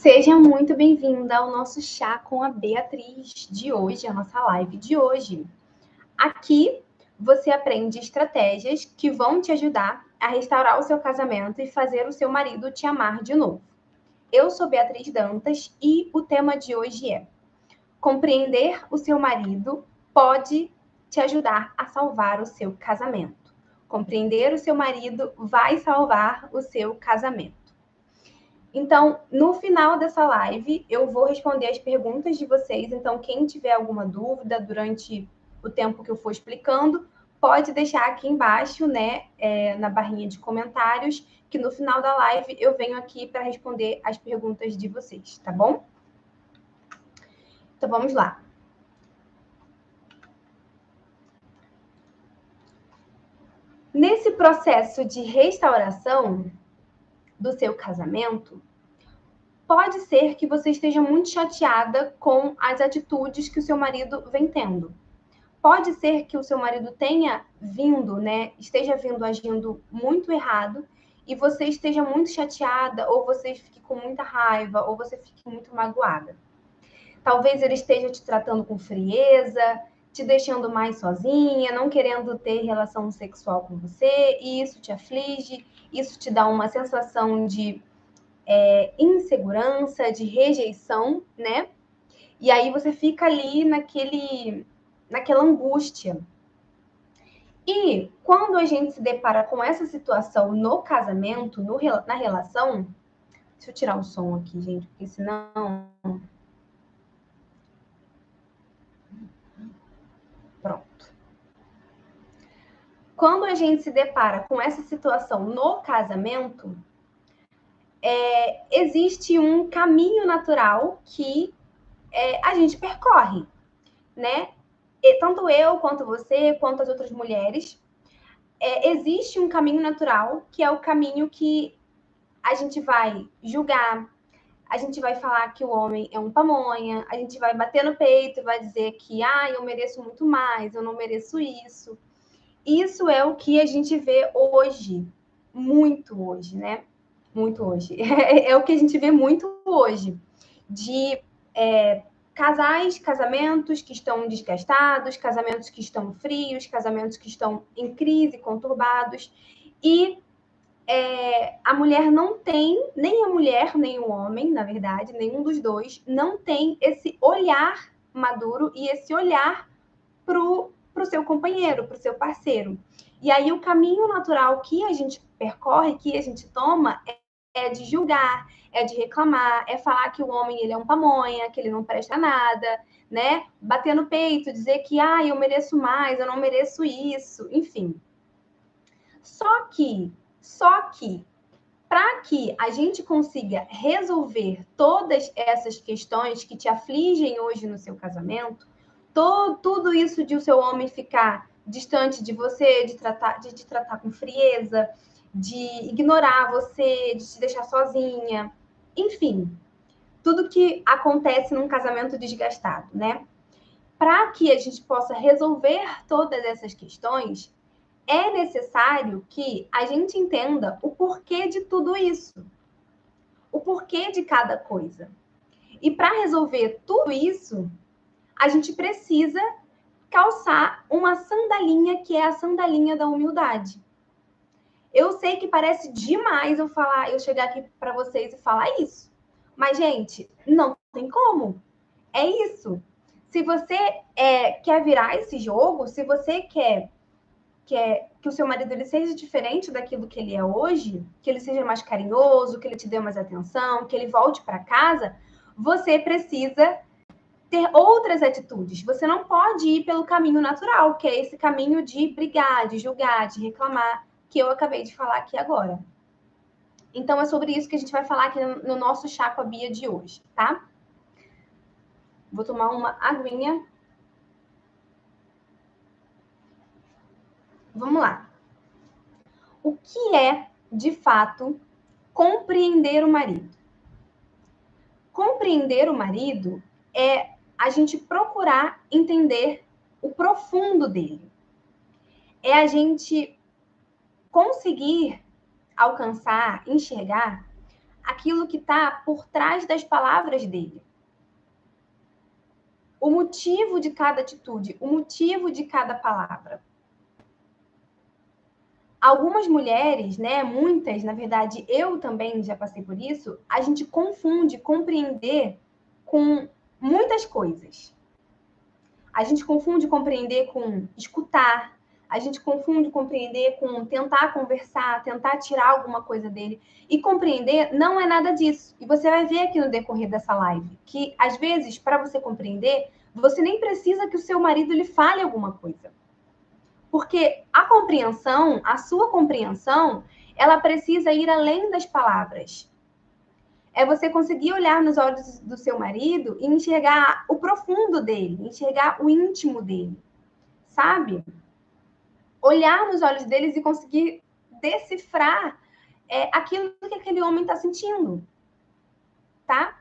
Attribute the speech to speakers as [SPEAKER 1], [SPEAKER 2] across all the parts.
[SPEAKER 1] Seja muito bem-vinda ao nosso chá com a Beatriz de hoje, a nossa live de hoje. Aqui você aprende estratégias que vão te ajudar a restaurar o seu casamento e fazer o seu marido te amar de novo. Eu sou Beatriz Dantas e o tema de hoje é: compreender o seu marido pode te ajudar a salvar o seu casamento. Compreender o seu marido vai salvar o seu casamento. Então, no final dessa live, eu vou responder as perguntas de vocês. Então, quem tiver alguma dúvida durante o tempo que eu for explicando, pode deixar aqui embaixo, né, na barrinha de comentários, que no final da live eu venho aqui para responder as perguntas de vocês, tá bom? Então, vamos lá. Nesse processo de restauração do seu casamento, pode ser que você esteja muito chateada com as atitudes que o seu marido vem tendo. Pode ser que o seu marido tenha vindo, né, esteja vindo agindo muito errado e você esteja muito chateada, ou você fique com muita raiva, ou você fique muito magoada. Talvez ele esteja te tratando com frieza, te deixando mais sozinha, não querendo ter relação sexual com você, e isso te aflige, isso te dá uma sensação de insegurança, de rejeição, né? E aí você fica ali naquela angústia. E quando a gente se depara com essa situação no casamento, na relação... Deixa eu tirar o som aqui, gente, porque senão... Pronto. Quando a gente se depara com essa situação no casamento, existe um caminho natural que a gente percorre, né? E tanto eu, quanto você, quanto as outras mulheres, existe um caminho natural, que é o caminho que a gente vai julgar, a gente vai falar que o homem é um pamonha, a gente vai bater no peito, vai dizer que eu mereço muito mais, eu não mereço isso. Isso é o que a gente vê hoje, muito hoje, né? Muito hoje. É o que a gente vê muito hoje, de casamentos que estão desgastados, casamentos que estão frios, casamentos que estão em crise, conturbados, e a mulher não tem, nem a mulher, nem o homem, na verdade, nenhum dos dois, não tem esse olhar maduro e esse olhar para o seu companheiro, para o seu parceiro. E aí o caminho natural que a gente percorre, que a gente toma, é de julgar, é de reclamar, é falar que o homem ele é um pamonha, que ele não presta nada, né? Bater no peito, dizer que eu mereço mais, eu não mereço isso, enfim. Só que, para que a gente consiga resolver todas essas questões que te afligem hoje no seu casamento, tudo isso de o seu homem ficar distante de você, de te tratar com frieza, de ignorar você, de te deixar sozinha, enfim, tudo que acontece num casamento desgastado, né? Para que a gente possa resolver todas essas questões, é necessário que a gente entenda o porquê de tudo isso, o porquê de cada coisa. E para resolver tudo isso, a gente precisa calçar uma sandalinha, que é a sandalinha da humildade. Eu sei que parece demais eu chegar aqui para vocês e falar isso. Mas, gente, não tem como. É isso. Se você quer virar esse jogo, se você quer que o seu marido ele seja diferente daquilo que ele é hoje, que ele seja mais carinhoso, que ele te dê mais atenção, que ele volte para casa, você precisa ter outras atitudes. Você não pode ir pelo caminho natural, que é esse caminho de brigar, de julgar, de reclamar, que eu acabei de falar aqui agora. Então, é sobre isso que a gente vai falar aqui no nosso chá com a Bia de hoje, tá? Vou tomar uma aguinha. Vamos lá. O que é, de fato, compreender o marido? Compreender o marido é a gente procurar entender o profundo dele. É a gente conseguir alcançar, enxergar aquilo que está por trás das palavras dele. O motivo de cada atitude, o motivo de cada palavra. Algumas mulheres, né, muitas, na verdade, eu também já passei por isso, a gente confunde compreender com muitas coisas. A gente confunde compreender com escutar, a gente confunde compreender com tentar conversar, tentar tirar alguma coisa dele. E compreender não é nada disso. E você vai ver aqui no decorrer dessa live que, às vezes, para você compreender, você nem precisa que o seu marido lhe fale alguma coisa. Porque a compreensão, a sua compreensão, ela precisa ir além das palavras. É você conseguir olhar nos olhos do seu marido e enxergar o profundo dele, enxergar o íntimo dele, sabe? Olhar nos olhos deles e conseguir decifrar aquilo que aquele homem está sentindo, tá?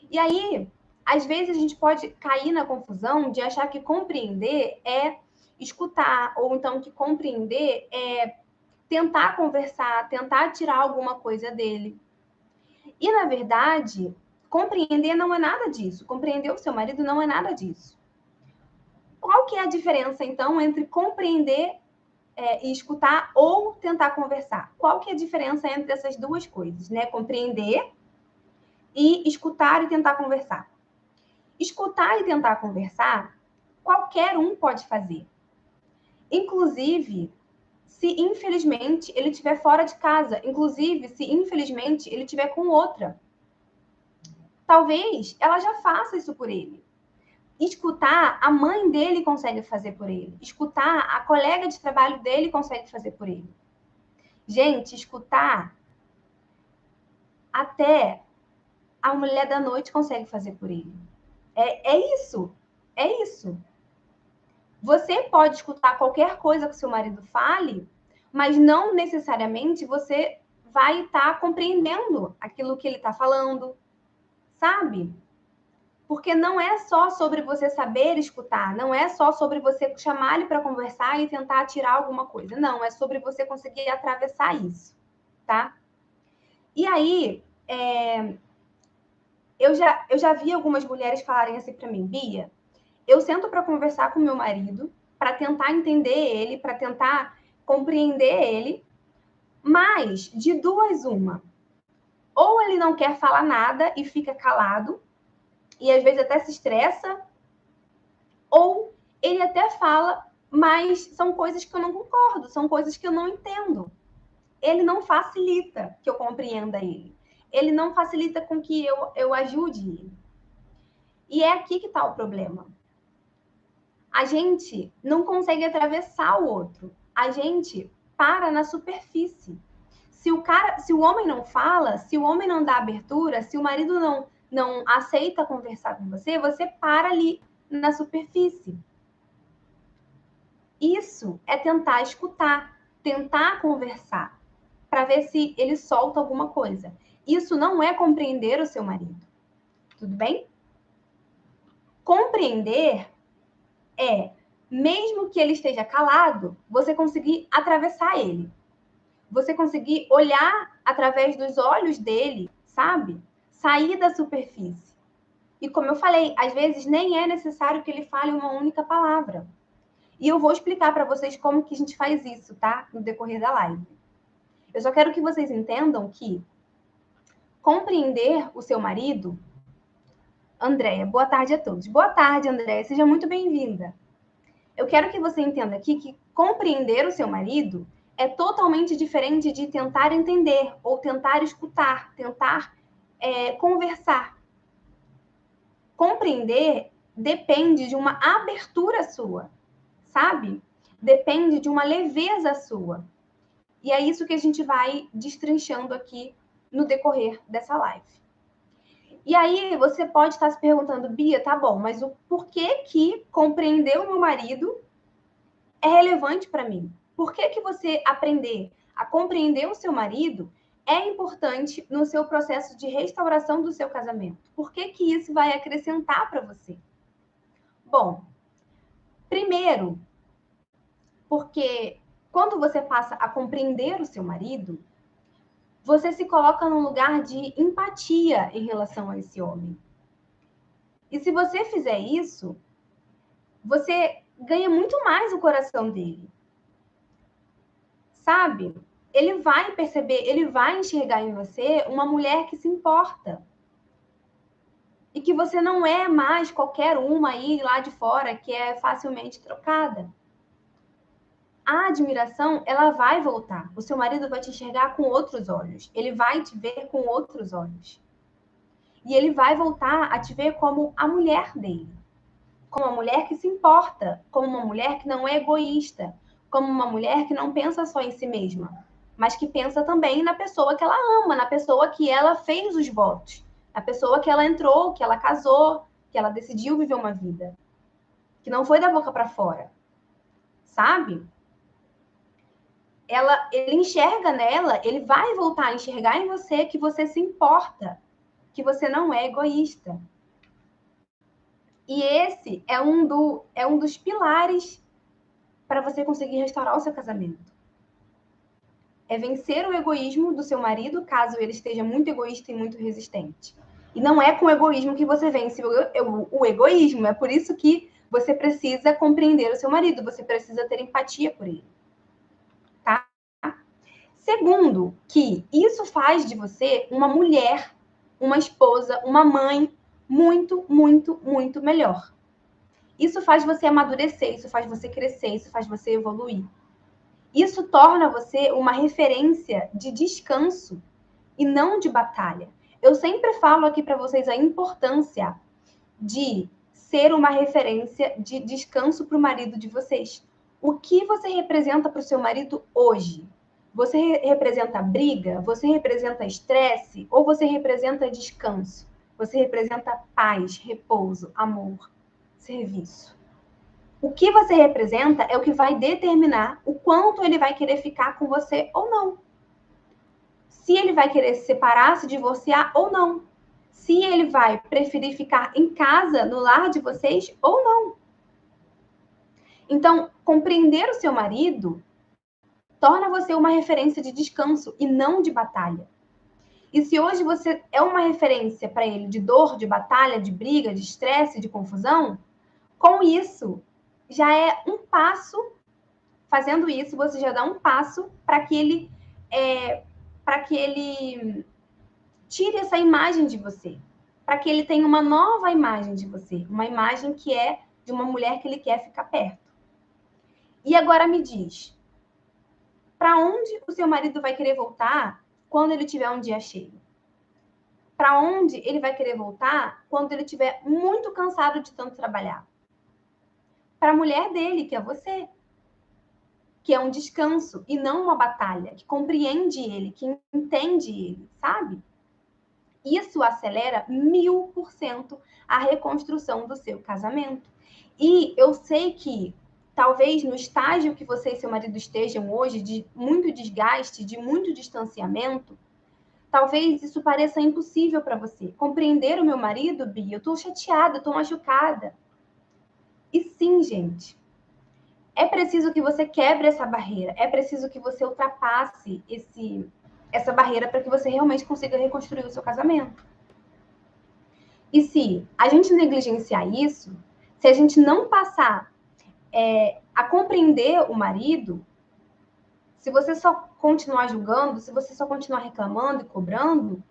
[SPEAKER 1] E aí, às vezes a gente pode cair na confusão de achar que compreender é escutar, ou então que compreender é tentar conversar, tentar tirar alguma coisa dele. E, na verdade, compreender não é nada disso. Compreender o seu marido não é nada disso. Qual que é a diferença, então, entre compreender e escutar ou tentar conversar? Qual que é a diferença entre essas duas coisas, né? Compreender e escutar e tentar conversar. Escutar e tentar conversar, qualquer um pode fazer. Inclusive, se infelizmente ele estiver fora de casa, inclusive se infelizmente ele estiver com outra. Talvez ela já faça isso por ele. Escutar, a mãe dele consegue fazer por ele. Escutar, a colega de trabalho dele consegue fazer por ele. Gente, escutar, até a mulher da noite consegue fazer por ele. É isso. É isso. Você pode escutar qualquer coisa que seu marido fale, mas não necessariamente você vai estar compreendendo aquilo que ele está falando, sabe? Porque não é só sobre você saber escutar, não é só sobre você chamar ele para conversar e tentar tirar alguma coisa. Não, é sobre você conseguir atravessar isso, tá? E aí, eu já vi algumas mulheres falarem assim para mim, Bia, eu sento para conversar com meu marido, para tentar entender ele, para tentar compreender ele, mas de duas uma. Ou ele não quer falar nada e fica calado, e às vezes até se estressa, ou ele até fala, mas são coisas que eu não concordo, são coisas que eu não entendo. Ele não facilita que eu compreenda ele. Ele não facilita com que eu ajude ele. E é aqui que está o problema. A gente não consegue atravessar o outro. A gente para na superfície. Se o homem não fala, se o homem não dá abertura, se o marido não aceita conversar com você, você para ali na superfície. Isso é tentar escutar, tentar conversar, para ver se ele solta alguma coisa. Isso não é compreender o seu marido. Tudo bem? Compreender é, mesmo que ele esteja calado, você conseguir atravessar ele. Você conseguir olhar através dos olhos dele, sabe? Sair da superfície. E como eu falei, às vezes nem é necessário que ele fale uma única palavra. E eu vou explicar para vocês como que a gente faz isso, tá? No decorrer da live. Eu só quero que vocês entendam que compreender o seu marido... Andréia, boa tarde a todos. Boa tarde, Andréia. Seja muito bem-vinda. Eu quero que você entenda aqui que compreender o seu marido é totalmente diferente de tentar entender ou tentar escutar, tentar conversar. Compreender depende de uma abertura sua, sabe? Depende de uma leveza sua. E é isso que a gente vai destrinchando aqui no decorrer dessa live. E aí você pode estar se perguntando, Bia, tá bom, mas o porquê que compreender o meu marido é relevante para mim? Por que você aprender a compreender o seu marido é importante no seu processo de restauração do seu casamento? Por que isso vai acrescentar para você? Bom, primeiro, porque quando você passa a compreender o seu marido, você se coloca num lugar de empatia em relação a esse homem. E se você fizer isso, você ganha muito mais o coração dele. Sabe? Ele vai perceber, ele vai enxergar em você uma mulher que se importa. E que você não é mais qualquer uma aí lá de fora que é facilmente trocada. A admiração, ela vai voltar. O seu marido vai te enxergar com outros olhos. Ele vai te ver com outros olhos. E ele vai voltar a te ver como a mulher dele. Como uma mulher que se importa. Como uma mulher que não é egoísta. Como uma mulher que não pensa só em si mesma. Mas que pensa também na pessoa que ela ama. Na pessoa que ela fez os votos. Na pessoa que ela entrou, que ela casou. Que ela decidiu viver uma vida. Que não foi da boca para fora. Sabe? Ele enxerga nela, ele vai voltar a enxergar em você que você se importa, que você não é egoísta. E esse é um dos pilares para você conseguir restaurar o seu casamento. É vencer o egoísmo do seu marido, caso ele esteja muito egoísta e muito resistente. E não é com o egoísmo que você vence o egoísmo, é por isso que você precisa compreender o seu marido, você precisa ter empatia por ele. Tá? Segundo, que isso faz de você uma mulher, uma esposa, uma mãe muito, muito, muito melhor. Isso faz você amadurecer, isso faz você crescer, isso faz você evoluir. Isso torna você uma referência de descanso e não de batalha. Eu sempre falo aqui para vocês a importância de ser uma referência de descanso para o marido de vocês. O que você representa para o seu marido hoje? Você representa briga? Você representa estresse? Ou você representa descanso? Você representa paz, repouso, amor, serviço? O que você representa é o que vai determinar o quanto ele vai querer ficar com você ou não. Se ele vai querer se separar, se divorciar ou não. Se ele vai preferir ficar em casa, no lar de vocês ou não. Então, compreender o seu marido torna você uma referência de descanso e não de batalha. E se hoje você é uma referência para ele de dor, de batalha, de briga, de estresse, de confusão, com isso, já é um passo, fazendo isso, você já dá um passo para que ele tire essa imagem de você, para que ele tenha uma nova imagem de você, uma imagem que é de uma mulher que ele quer ficar perto. E agora me diz, para onde o seu marido vai querer voltar quando ele tiver um dia cheio? Para onde ele vai querer voltar quando ele estiver muito cansado de tanto trabalhar? Para a mulher dele, que é você. Que é um descanso e não uma batalha, que compreende ele, que entende ele, sabe? Isso acelera 1000% a reconstrução do seu casamento. E eu sei que talvez no estágio que você e seu marido estejam hoje, de muito desgaste, de muito distanciamento, talvez isso pareça impossível para você. Compreender o meu marido, Bia, eu tô chateada, eu tô machucada. E sim, gente, é preciso que você quebre essa barreira, é preciso que você ultrapasse essa barreira para que você realmente consiga reconstruir o seu casamento. E se a gente negligenciar isso, se a gente não passar a compreender o marido, se você só continuar julgando, se você só continuar reclamando e cobrando,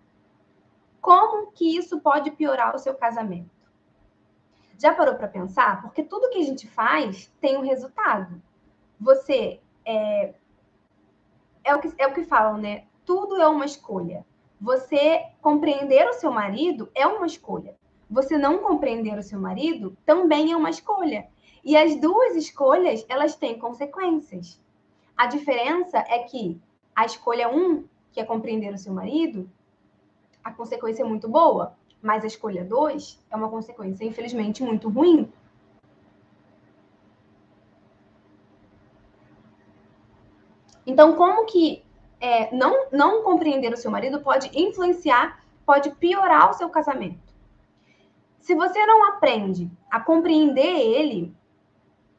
[SPEAKER 1] como que isso pode piorar o seu casamento? Já parou para pensar? Porque tudo que a gente faz tem um resultado. Você é o que falam, né? Tudo é uma escolha. Você compreender o seu marido é uma escolha. Você não compreender o seu marido também é uma escolha. E as duas escolhas, elas têm consequências. A diferença é que a escolha 1, que é compreender o seu marido, a consequência é muito boa, mas a escolha 2 é uma consequência, infelizmente, muito ruim. Então, como que não compreender o seu marido pode influenciar, pode piorar o seu casamento? Se você não aprende a compreender ele,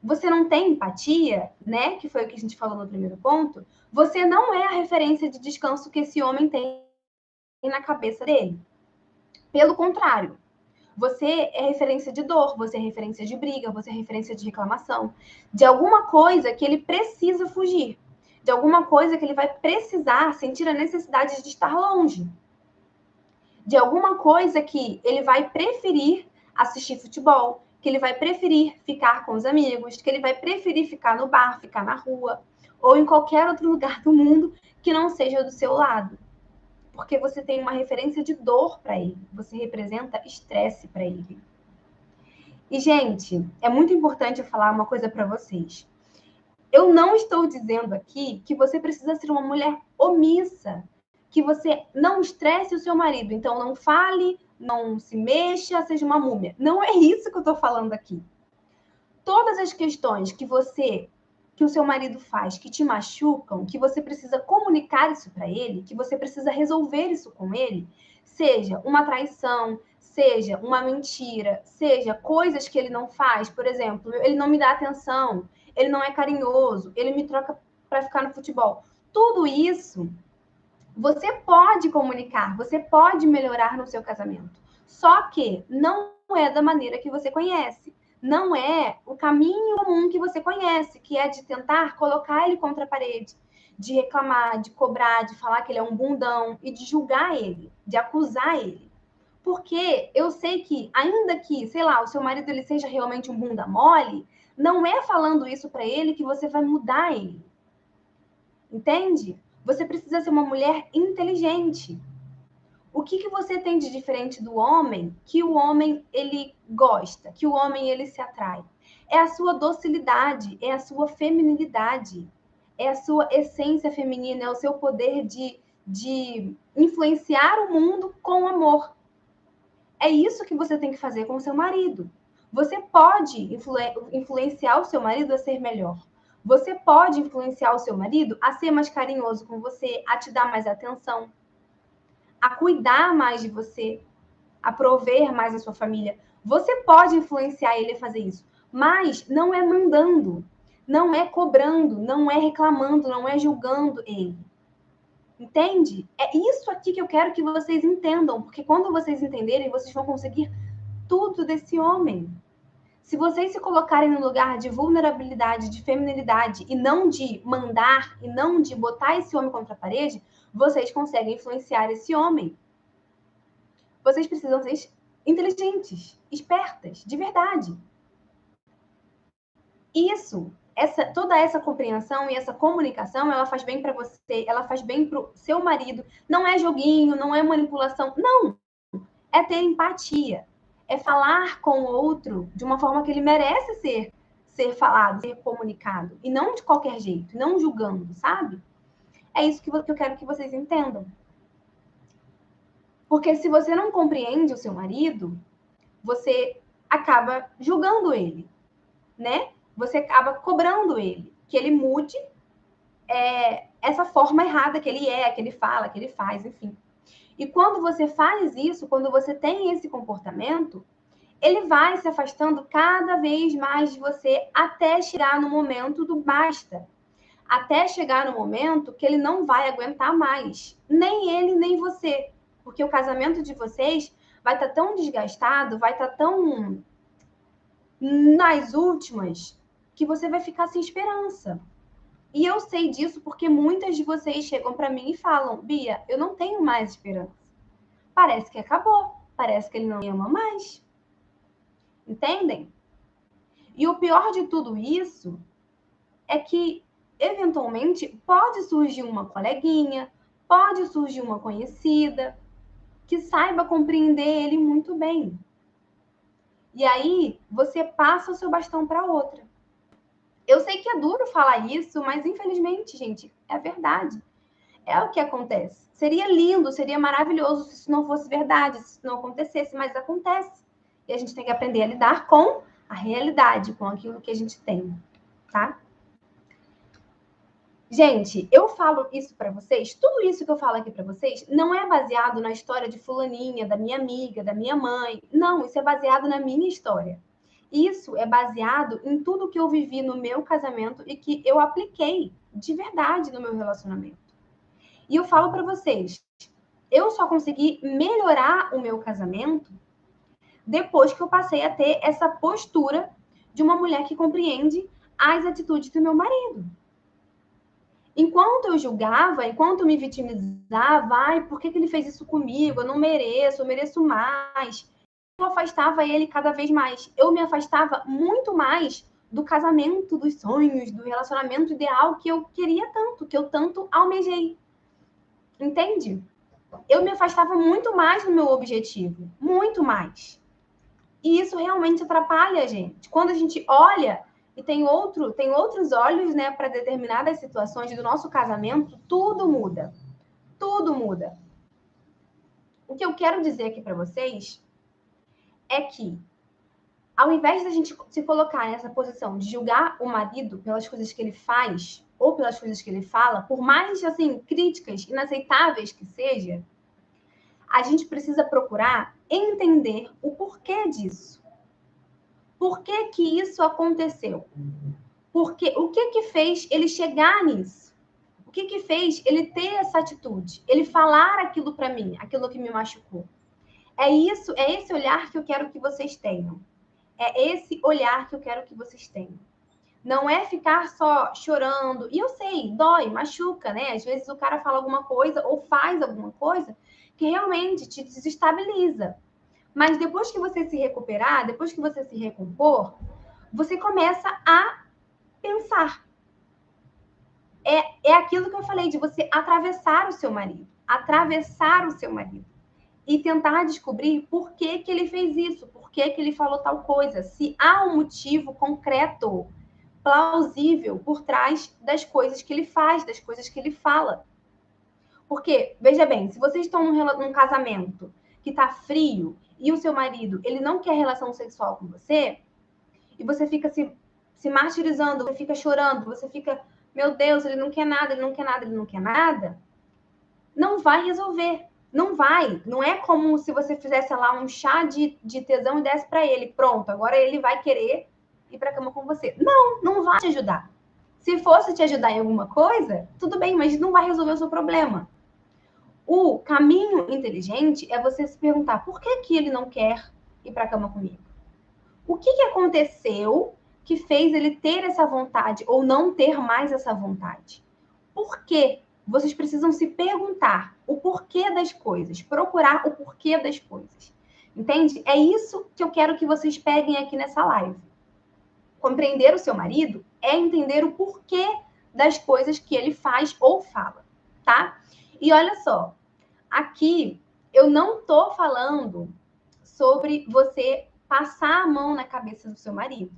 [SPEAKER 1] você não tem empatia, né? Que foi o que a gente falou no primeiro ponto. Você não é a referência de descanso que esse homem tem na cabeça dele. Pelo contrário, você é referência de dor, você é referência de briga, você é referência de reclamação, de alguma coisa que ele precisa fugir, de alguma coisa que ele vai precisar sentir a necessidade de estar longe, de alguma coisa que ele vai preferir assistir futebol, que ele vai preferir ficar com os amigos, que ele vai preferir ficar no bar, ficar na rua, ou em qualquer outro lugar do mundo que não seja do seu lado. Porque você tem uma referência de dor para ele, você representa estresse para ele. E, gente, é muito importante eu falar uma coisa para vocês. Eu não estou dizendo aqui que você precisa ser uma mulher omissa, que você não estresse o seu marido, então não fale, não se mexa, seja uma múmia. Não é isso que eu estou falando aqui. Todas as questões que o seu marido faz, que te machucam, que você precisa comunicar isso para ele, que você precisa resolver isso com ele, seja uma traição, seja uma mentira, seja coisas que ele não faz, por exemplo, ele não me dá atenção, ele não é carinhoso, ele me troca para ficar no futebol. Tudo isso você pode comunicar, você pode melhorar no seu casamento. Só que não é da maneira que você conhece. Não é o caminho comum que você conhece, que é de tentar colocar ele contra a parede, de reclamar, de cobrar, de falar que ele é um bundão e de julgar ele, de acusar ele. Porque eu sei que, ainda que, sei lá, o seu marido ele seja realmente um bunda mole, não é falando isso para ele que você vai mudar ele. Entende? Você precisa ser uma mulher inteligente. O que você tem de diferente do homem que o homem ele gosta, que o homem ele se atrai? É a sua docilidade, é a sua feminilidade, é a sua essência feminina, é o seu poder de influenciar o mundo com amor. É isso que você tem que fazer com o seu marido. Você pode influenciar o seu marido a ser melhor. Você pode influenciar o seu marido a ser mais carinhoso com você, a te dar mais atenção, a cuidar mais de você, a prover mais a sua família. Você pode influenciar ele a fazer isso, mas não é mandando, não é cobrando, não é reclamando, não é julgando ele. Entende? É isso aqui que eu quero que vocês entendam, porque quando vocês entenderem, vocês vão conseguir tudo desse homem. Se vocês se colocarem no lugar de vulnerabilidade, de feminilidade, e não de mandar, e não de botar esse homem contra a parede, vocês conseguem influenciar esse homem. Vocês precisam ser inteligentes, espertas, de verdade. Isso, toda essa compreensão e essa comunicação, ela faz bem para você, ela faz bem para o seu marido. Não é joguinho, não é manipulação, não. É ter empatia, é falar com o outro de uma forma que ele merece ser falado, ser comunicado, e não de qualquer jeito, não julgando, sabe? É isso que eu quero que vocês entendam. Porque se você não compreende o seu marido, você acaba julgando ele, né? Você acaba cobrando ele, que ele mude essa forma errada que ele é, que ele fala, que ele faz, enfim. E quando você faz isso, quando você tem esse comportamento, ele vai se afastando cada vez mais de você até chegar no momento do basta. Até chegar no momento que ele não vai aguentar mais. Nem ele, nem você. Porque o casamento de vocês vai estar tão desgastado, vai estar tão nas últimas, que você vai ficar sem esperança. E eu sei disso porque muitas de vocês chegam para mim e falam: Bia, eu não tenho mais esperança. Parece que acabou. Parece que ele não me ama mais. Entendem? E o pior de tudo isso é que, eventualmente, pode surgir uma coleguinha, pode surgir uma conhecida que saiba compreender ele muito bem. E aí, você passa o seu bastão para outra. Eu sei que é duro falar isso, mas infelizmente, gente, é verdade. É o que acontece. Seria lindo, seria maravilhoso se isso não fosse verdade, se isso não acontecesse, mas acontece. E a gente tem que aprender a lidar com a realidade, com aquilo que a gente tem, tá? Gente, eu falo isso para vocês, tudo isso que eu falo aqui para vocês não é baseado na história de fulaninha, da minha amiga, da minha mãe. Não, isso é baseado na minha história. Isso é baseado em tudo que eu vivi no meu casamento e que eu apliquei de verdade no meu relacionamento. E eu falo para vocês, eu só consegui melhorar o meu casamento depois que eu passei a ter essa postura de uma mulher que compreende as atitudes do meu marido. Enquanto eu julgava, enquanto eu me vitimizava, ai, por que ele fez isso comigo? Eu não mereço, eu mereço mais. Eu afastava ele cada vez mais. Eu me afastava muito mais do casamento, dos sonhos, do relacionamento ideal que eu queria tanto, que eu tanto almejei. Entende? Eu me afastava muito mais do meu objetivo. Muito mais. E isso realmente atrapalha a gente. Quando a gente olha e tem outros olhos, né, para determinadas situações do nosso casamento, tudo muda. Tudo muda. O que eu quero dizer aqui para vocês é que, ao invés da gente se colocar nessa posição de julgar o marido pelas coisas que ele faz ou pelas coisas que ele fala, por mais assim críticas inaceitáveis que seja, a gente precisa procurar entender o porquê disso. Por que que isso aconteceu? Porque o que que fez ele chegar nisso? O que que fez ele ter essa atitude? Ele falar aquilo para mim, aquilo que me machucou. É isso, é esse olhar que eu quero que vocês tenham. É esse olhar que eu quero que vocês tenham. Não é ficar só chorando. E eu sei, dói, machuca, né? Às vezes o cara fala alguma coisa ou faz alguma coisa que realmente te desestabiliza. Mas depois que você se recuperar, depois que você se recompor, você começa a pensar. É aquilo que eu falei, de você atravessar o seu marido. Atravessar o seu marido. E tentar descobrir por que que ele fez isso, por que que ele falou tal coisa. Se há um motivo concreto, plausível, por trás das coisas que ele faz, das coisas que ele fala. Porque, veja bem, se vocês estão num casamento que está frio e o seu marido ele não quer relação sexual com você, e você fica se martirizando, você fica chorando, você fica, meu Deus, ele não quer nada, ele não quer nada, ele não quer nada, não vai resolver. Não vai. Não é como se você fizesse lá um chá de tesão e desse para ele. Pronto, agora ele vai querer ir para a cama com você. Não, não vai te ajudar. Se fosse te ajudar em alguma coisa, tudo bem, mas não vai resolver o seu problema. O caminho inteligente é você se perguntar por que que ele não quer ir para a cama comigo? O que que aconteceu que fez ele ter essa vontade ou não ter mais essa vontade? Por quê? Vocês precisam se perguntar o porquê das coisas, procurar o porquê das coisas. Entende? É isso que eu quero que vocês peguem aqui nessa live. Compreender o seu marido é entender o porquê das coisas que ele faz ou fala, tá? E olha só, aqui eu não tô falando sobre você passar a mão na cabeça do seu marido.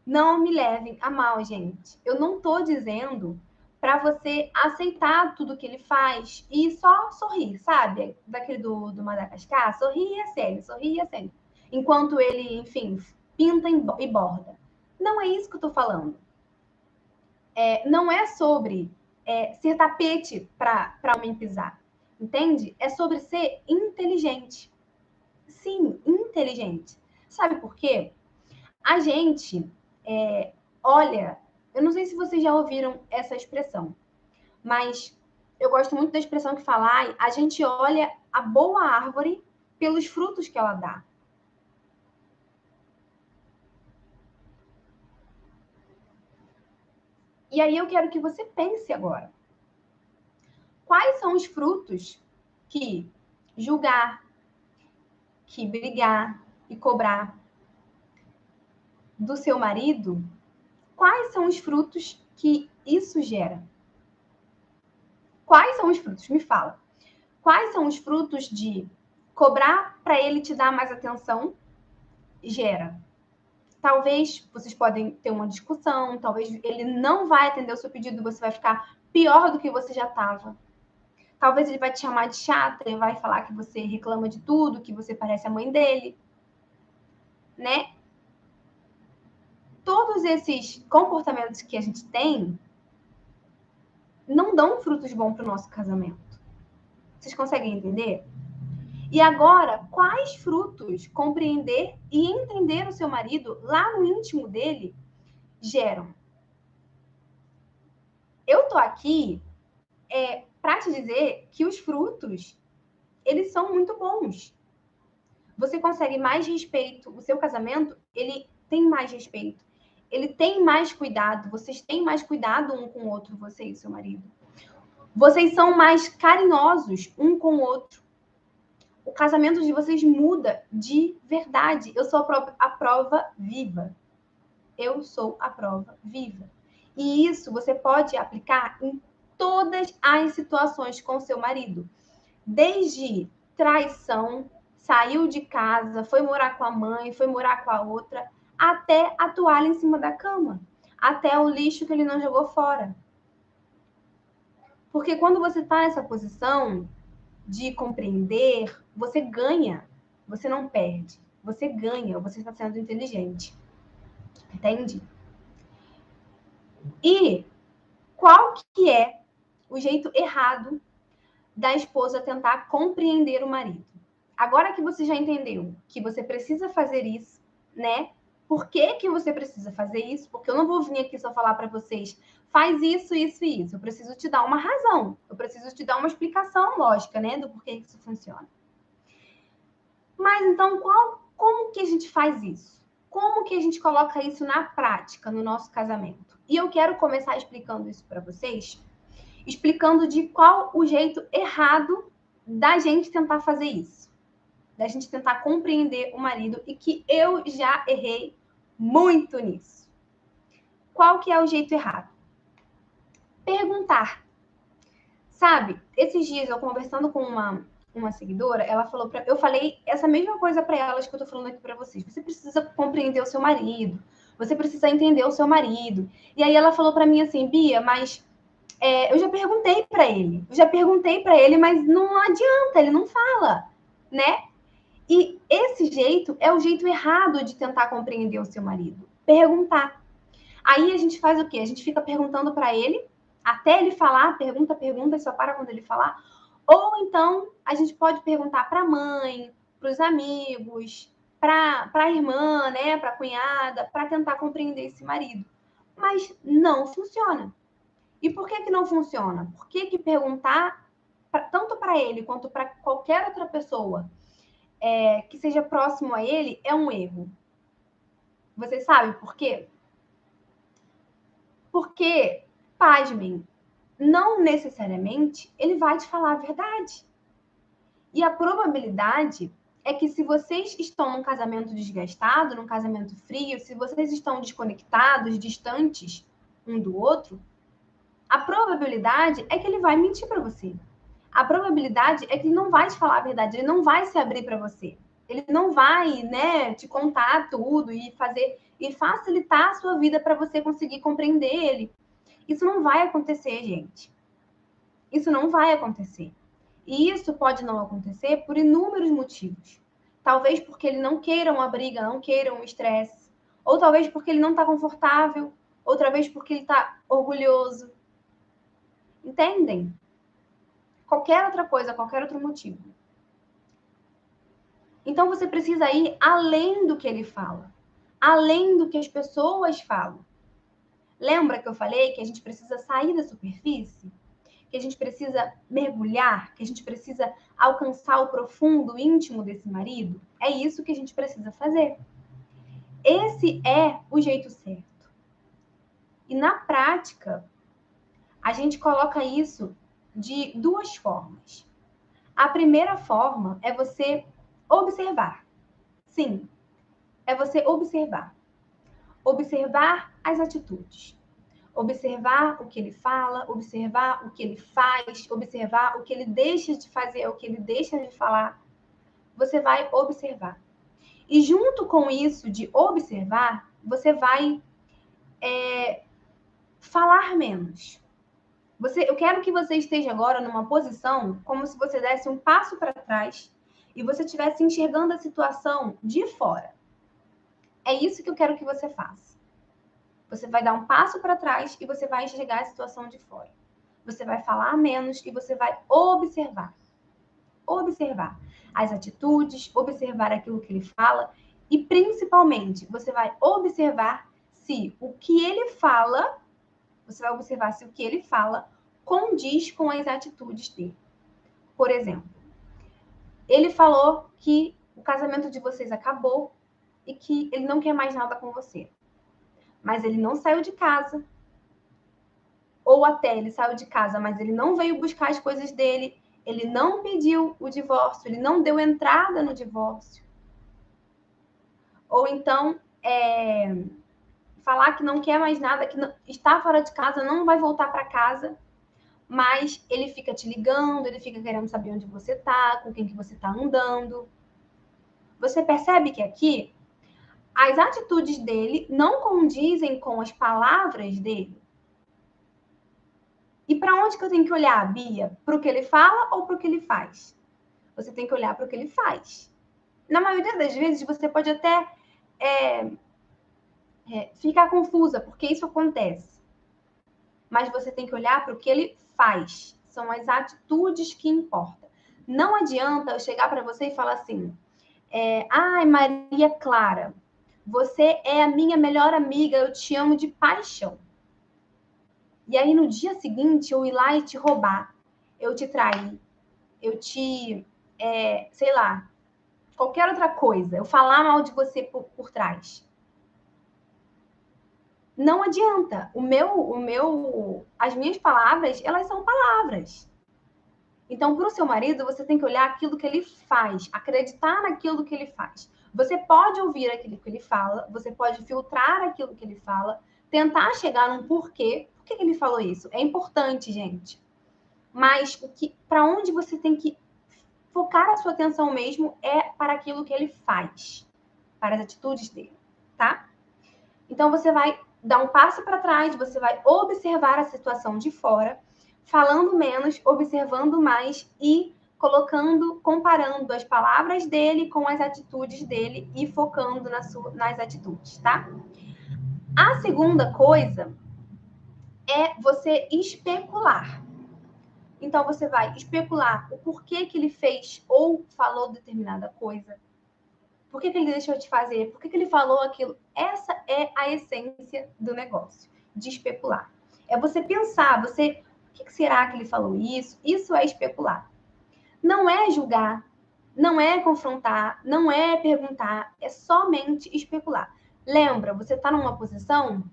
[SPEAKER 1] Não me levem a mal, gente. Eu não tô dizendo para você aceitar tudo que ele faz e só sorrir, sabe? Daquele do Madagascar, sorri e acene, sorri e acene. Enquanto ele, enfim, pinta e borda. Não é isso que eu tô falando. Não é sobre ser tapete para homem pisar, entende? É sobre ser inteligente. Sim, inteligente. Sabe por quê? A gente olha, eu não sei se vocês já ouviram essa expressão, mas eu gosto muito da expressão que fala, a gente olha a boa árvore pelos frutos que ela dá. E aí eu quero que você pense agora. Quais são os frutos que julgar, que brigar e cobrar do seu marido, quais são os frutos que isso gera? Quais são os frutos? Me fala. Quais são os frutos de cobrar para ele te dar mais atenção? Gera. Talvez vocês podem ter uma discussão, talvez ele não vai atender o seu pedido e você vai ficar pior do que você já estava. Talvez ele vai te chamar de chata e vai falar que você reclama de tudo, que você parece a mãe dele, né? Todos esses comportamentos que a gente tem não dão frutos bons para o nosso casamento. Vocês conseguem entender? E agora, quais frutos compreender e entender o seu marido lá no íntimo dele geram? Eu tô aqui para te dizer que os frutos, eles são muito bons. Você consegue mais respeito, o seu casamento, ele tem mais respeito, ele tem mais cuidado, vocês têm mais cuidado um com o outro, você e seu marido. Vocês são mais carinhosos um com o outro. O casamento de vocês muda de verdade. Eu sou a prova viva. Eu sou a prova viva. E isso você pode aplicar em todas as situações com seu marido. Desde traição, saiu de casa, foi morar com a mãe, foi morar com a outra, até a toalha em cima da cama, até o lixo que ele não jogou fora. Porque quando você está nessa posição de compreender, você ganha, você não perde. Você ganha, você está sendo inteligente. Entende? E qual que é o jeito errado da esposa tentar compreender o marido? Agora que você já entendeu que você precisa fazer isso, né? Por que que você precisa fazer isso? Porque eu não vou vir aqui só falar para vocês, faz isso, isso e isso. Eu preciso te dar uma razão. Eu preciso te dar uma explicação lógica, né? Do porquê que isso funciona. Mas então, como que a gente faz isso? Como que a gente coloca isso na prática no nosso casamento? E eu quero começar explicando isso para vocês, explicando de qual o jeito errado da gente tentar fazer isso, da gente tentar compreender o marido, e que eu já errei muito nisso. Qual que é o jeito errado? Perguntar. Sabe, esses dias eu conversando com uma seguidora, ela falou eu falei essa mesma coisa para elas que eu tô falando aqui para vocês. Você precisa compreender o seu marido, você precisa entender o seu marido. E aí ela falou para mim assim, Bia, mas eu já perguntei para ele, mas não adianta, ele não fala, né? E esse jeito é o jeito errado de tentar compreender o seu marido. Perguntar. Aí a gente faz o quê? A gente fica perguntando para ele, até ele falar, pergunta, e só para quando ele falar. Ou então a gente pode perguntar para a mãe, para os amigos, para a irmã, né, para a cunhada, para tentar compreender esse marido. Mas não funciona. E por que não funciona? Por que perguntar, tanto para ele quanto para qualquer outra pessoa que seja próximo a ele, é um erro? Você sabe por quê? Porque, pasmem, não necessariamente ele vai te falar a verdade. E a probabilidade é que, se vocês estão num casamento desgastado, num casamento frio, se vocês estão desconectados, distantes um do outro, a probabilidade é que ele vai mentir para você. A probabilidade é que ele não vai te falar a verdade, ele não vai se abrir para você. Ele não vai, né, te contar tudo e fazer e facilitar a sua vida para você conseguir compreender ele. Isso não vai acontecer, gente. Isso não vai acontecer. E isso pode não acontecer por inúmeros motivos. Talvez porque ele não queira uma briga, não queira um estresse. Ou talvez porque ele não está confortável. Outra vez porque ele está orgulhoso. Entendem? Qualquer outra coisa, qualquer outro motivo. Então você precisa ir além do que ele fala. Além do que as pessoas falam. Lembra que eu falei que a gente precisa sair da superfície? Que a gente precisa mergulhar, que a gente precisa alcançar o profundo, íntimo desse marido? É isso que a gente precisa fazer. Esse é o jeito certo. E na prática, a gente coloca isso de duas formas. A primeira forma é você observar. Sim, é você observar. Observar as atitudes. Observar o que ele fala, observar o que ele faz, observar o que ele deixa de fazer, o que ele deixa de falar. Você vai observar. E junto com isso de observar, você vai falar menos. Eu quero que você esteja agora numa posição como se você desse um passo para trás e você estivesse enxergando a situação de fora. É isso que eu quero que você faça. Você vai dar um passo para trás e você vai enxergar a situação de fora. Você vai falar menos e você vai observar. observar as atitudes, observar aquilo que ele fala e, principalmente, você vai observar se o que ele fala, condiz com as atitudes dele. Por exemplo, ele falou que o casamento de vocês acabou e que ele não quer mais nada com você. Mas ele não saiu de casa. Ou até ele saiu de casa, mas ele não veio buscar as coisas dele. Ele não pediu o divórcio. Ele não deu entrada no divórcio. Ou então, falar que não quer mais nada, que não, está fora de casa, não vai voltar para casa. Mas ele fica te ligando, ele fica querendo saber onde você está, com quem que você está andando. Você percebe que aqui as atitudes dele não condizem com as palavras dele? E para onde que eu tenho que olhar, Bia? Para o que ele fala ou para o que ele faz? Você tem que olhar para o que ele faz. Na maioria das vezes, você pode até ficar confusa, porque isso acontece. Mas você tem que olhar para o que ele faz. São as atitudes que importam. Não adianta eu chegar para você e falar assim, ai, Maria Clara, você é a minha melhor amiga, eu te amo de paixão. E aí, no dia seguinte, eu ir lá e te roubar, eu te trair, eu te, sei lá, qualquer outra coisa, eu falar mal de você por trás. Não adianta. As minhas palavras, elas são palavras. Então, para o seu marido, você tem que olhar aquilo que ele faz, acreditar naquilo que ele faz. Você pode ouvir aquilo que ele fala, você pode filtrar aquilo que ele fala, tentar chegar num porquê. Por que ele falou isso? É importante, gente. Mas para onde você tem que focar a sua atenção mesmo é para aquilo que ele faz, para as atitudes dele, tá? Então, você vai dar um passo para trás, você vai observar a situação de fora, falando menos, observando mais e comparando as palavras dele com as atitudes dele e focando nas atitudes, tá? A segunda coisa é você especular. Então, você vai especular o porquê que ele fez ou falou determinada coisa. Por que ele deixou de fazer? Por que ele falou aquilo? Essa é a essência do negócio, de especular. É você pensar, o que será que ele falou isso? Isso é especular. Não é julgar, não é confrontar, não é perguntar, é somente especular. Lembra, você está numa posição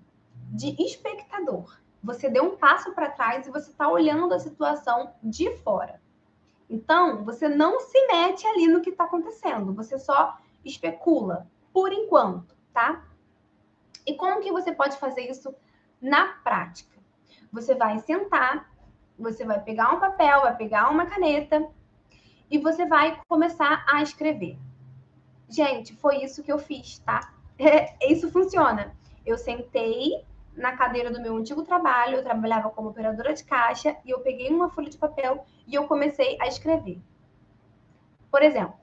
[SPEAKER 1] de espectador. Você deu um passo para trás e você está olhando a situação de fora. Então, você não se mete ali no que está acontecendo, você só especula, por enquanto, tá? E como que você pode fazer isso na prática? Você vai sentar, você vai pegar um papel, vai pegar uma caneta e você vai começar a escrever. Gente, foi isso que eu fiz, tá? Isso funciona. Eu sentei na cadeira do meu antigo trabalho, eu trabalhava como operadora de caixa e eu peguei uma folha de papel e eu comecei a escrever. Por exemplo,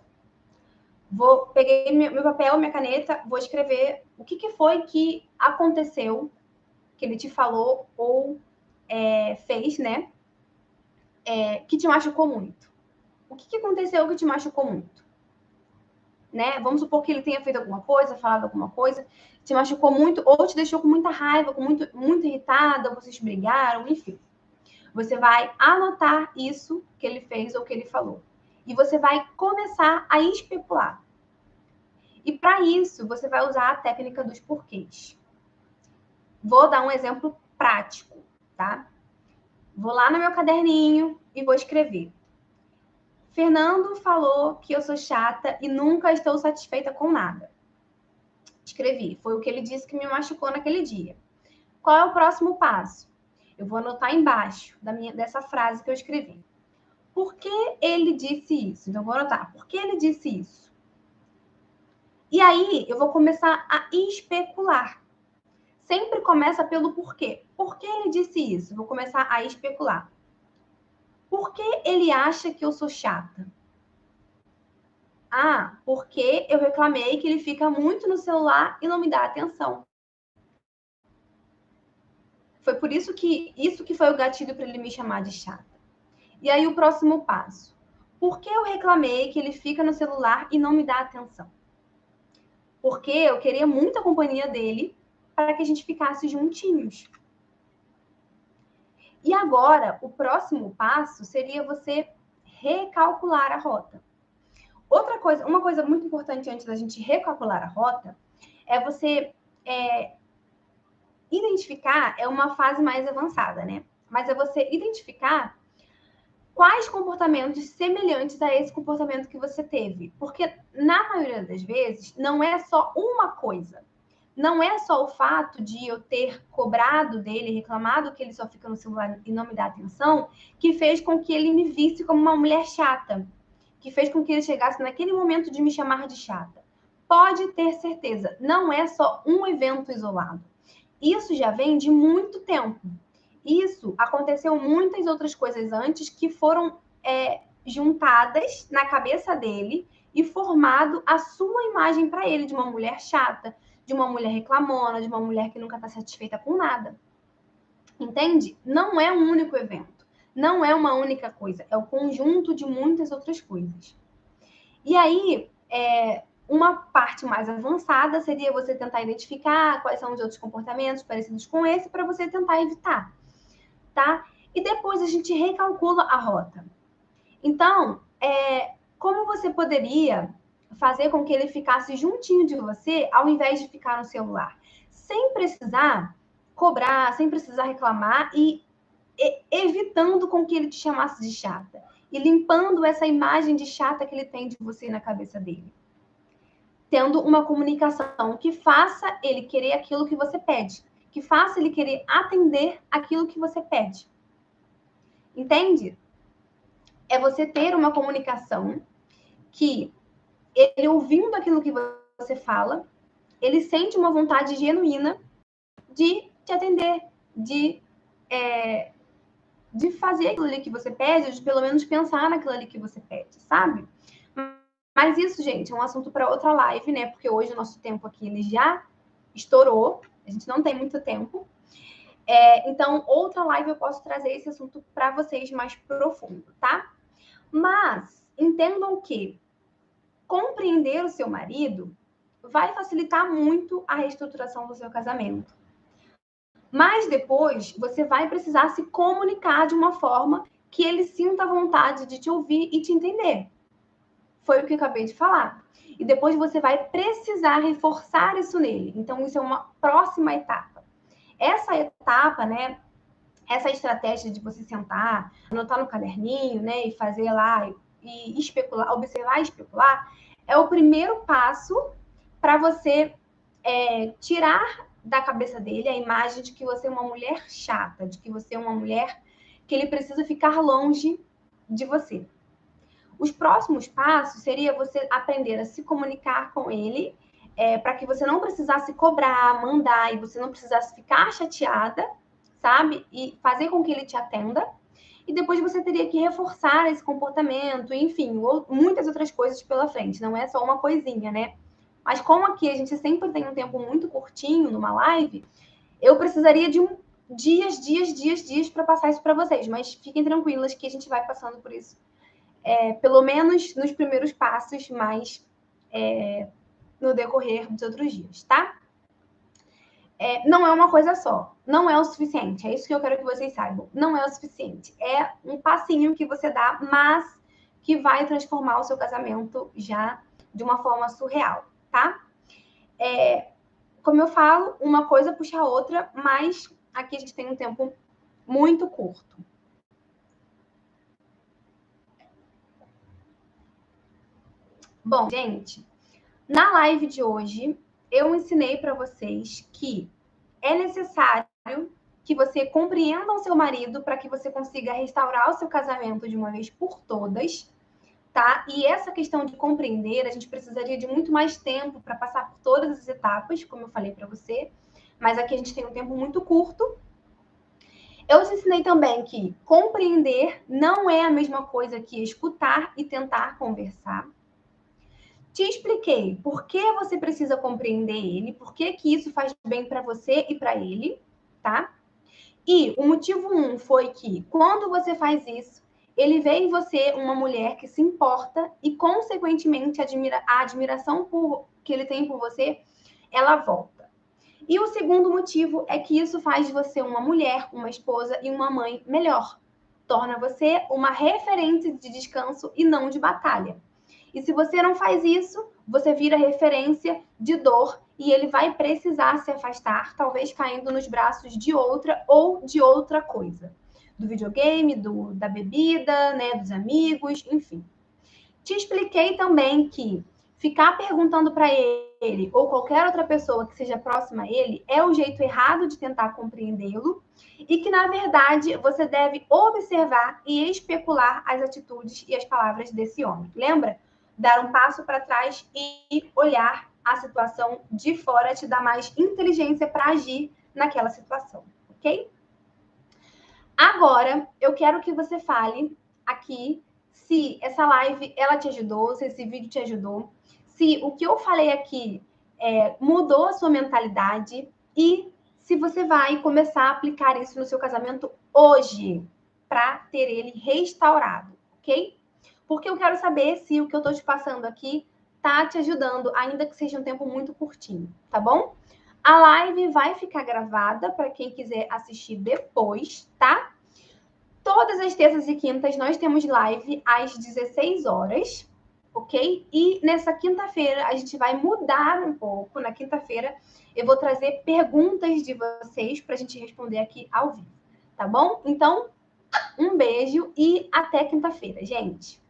[SPEAKER 1] peguei meu papel, minha caneta, vou escrever o que foi que aconteceu, que ele te falou ou fez, né? Que te machucou muito. O que aconteceu que te machucou muito? Né? Vamos supor que ele tenha feito alguma coisa, falado alguma coisa, te machucou muito ou te deixou com muita raiva, muito irritada, vocês brigaram, enfim. Você vai anotar isso que ele fez ou que ele falou. E você vai começar a especular. E para isso, você vai usar a técnica dos porquês. Vou dar um exemplo prático, tá? Vou lá no meu caderninho e vou escrever. Fernando falou que eu sou chata e nunca estou satisfeita com nada. Escrevi. Foi o que ele disse que me machucou naquele dia. Qual é o próximo passo? Eu vou anotar embaixo dessa frase que eu escrevi. Por que ele disse isso? Então, eu vou anotar. Por que ele disse isso? E aí, eu vou começar a especular. Sempre começa pelo porquê. Por que ele disse isso? Vou começar a especular. Por que ele acha que eu sou chata? Ah, porque eu reclamei que ele fica muito no celular e não me dá atenção. Foi por isso que foi o gatilho para ele me chamar de chata. E aí o próximo passo. Por que eu reclamei que ele fica no celular e não me dá atenção? Porque eu queria muito a companhia dele para que a gente ficasse juntinhos. E agora, o próximo passo seria você recalcular a rota. Uma coisa muito importante antes da gente recalcular a rota é você identificar, é uma fase mais avançada, né? Mas é você identificar quais comportamentos semelhantes a esse comportamento que você teve. Porque, na maioria das vezes, não é só uma coisa. Não é só o fato de eu ter cobrado dele, reclamado que ele só fica no celular e não me dá atenção, que fez com que ele me visse como uma mulher chata, que fez com que ele chegasse naquele momento de me chamar de chata. Pode ter certeza, não é só um evento isolado. Isso já vem de muito tempo. Isso aconteceu muitas outras coisas antes que foram juntadas na cabeça dele e formado a sua imagem para ele de uma mulher chata, de uma mulher reclamona, de uma mulher que nunca está satisfeita com nada. Entende? Não é um único evento. Não é uma única coisa. É o conjunto de muitas outras coisas. E aí, uma parte mais avançada seria você tentar identificar quais são os outros comportamentos parecidos com esse para você tentar evitar, tá? E depois a gente recalcula a rota. Então, como você poderia fazer com que ele ficasse juntinho de você ao invés de ficar no celular? Sem precisar cobrar, sem precisar reclamar e evitando com que ele te chamasse de chata. E limpando essa imagem de chata que ele tem de você na cabeça dele. Tendo uma comunicação que faça ele querer aquilo que você pede. Que faça ele querer atender aquilo que você pede. Entende? É você ter uma comunicação que ele ouvindo aquilo que você fala, ele sente uma vontade genuína de te atender, de fazer aquilo ali que você pede, ou de pelo menos pensar naquilo ali que você pede, sabe? Mas isso, gente, é um assunto para outra live, né? Porque hoje o nosso tempo aqui ele já estourou, a gente não tem muito tempo. Então, outra live eu posso trazer esse assunto para vocês mais profundo, tá? Mas entendam que compreender o seu marido vai facilitar muito a reestruturação do seu casamento. Mas depois você vai precisar se comunicar de uma forma que ele sinta vontade de te ouvir e te entender. Foi o que eu acabei de falar. E depois você vai precisar reforçar isso nele. Então, isso é uma próxima etapa. Essa etapa, né? Essa estratégia de você sentar, anotar no caderninho, né? E fazer lá e especular, observar e especular, é o primeiro passo para você tirar da cabeça dele a imagem de que você é uma mulher chata, de que você é uma mulher que ele precisa ficar longe de você. Os próximos passos seria você aprender a se comunicar com ele, para que você não precisasse cobrar, mandar, e você não precisasse ficar chateada, sabe? E fazer com que ele te atenda. E depois você teria que reforçar esse comportamento, enfim, muitas outras coisas pela frente. Não é só uma coisinha, né? Mas como aqui a gente sempre tem um tempo muito curtinho numa live, eu precisaria de dias para passar isso para vocês. Mas fiquem tranquilas que a gente vai passando por isso. Pelo menos nos primeiros passos, mas no decorrer dos outros dias, tá? Não é uma coisa só, não é o suficiente, é isso que eu quero que vocês saibam. Não é o suficiente, é um passinho que você dá, mas que vai transformar o seu casamento já de uma forma surreal, tá? Como eu falo, uma coisa puxa a outra, mas aqui a gente tem um tempo muito curto. Bom, gente, na live de hoje, eu ensinei para vocês que é necessário que você compreenda o seu marido para que você consiga restaurar o seu casamento de uma vez por todas, tá? E essa questão de compreender, a gente precisaria de muito mais tempo para passar por todas as etapas, como eu falei para você, mas aqui a gente tem um tempo muito curto. Eu te ensinei também que compreender não é a mesma coisa que escutar e tentar conversar. Te expliquei por que você precisa compreender ele, por que isso faz bem para você e para ele, tá? E o motivo 1 foi que quando você faz isso, ele vê em você uma mulher que se importa e, consequentemente, a admiração que ele tem por você, ela volta. E o segundo motivo é que isso faz de você uma mulher, uma esposa e uma mãe melhor. Torna você uma referência de descanso e não de batalha. E se você não faz isso, você vira referência de dor e ele vai precisar se afastar, talvez caindo nos braços de outra ou de outra coisa. Do videogame, da bebida, né, dos amigos, enfim. Te expliquei também que ficar perguntando para ele ou qualquer outra pessoa que seja próxima a ele é o jeito errado de tentar compreendê-lo e que, na verdade, você deve observar e especular as atitudes e as palavras desse homem. Lembra? Dar um passo para trás e olhar a situação de fora te dá mais inteligência para agir naquela situação, ok? Agora, eu quero que você fale aqui se essa live ela te ajudou, se esse vídeo te ajudou, se o que eu falei aqui mudou a sua mentalidade e se você vai começar a aplicar isso no seu casamento hoje para ter ele restaurado, ok? Porque eu quero saber se o que eu estou te passando aqui tá te ajudando, ainda que seja um tempo muito curtinho, tá bom? A live vai ficar gravada para quem quiser assistir depois, tá? Todas as terças e quintas nós temos live às 16 horas, ok? E nessa quinta-feira a gente vai mudar um pouco. Na quinta-feira eu vou trazer perguntas de vocês para a gente responder aqui ao vivo, tá bom? Então, um beijo e até quinta-feira, gente!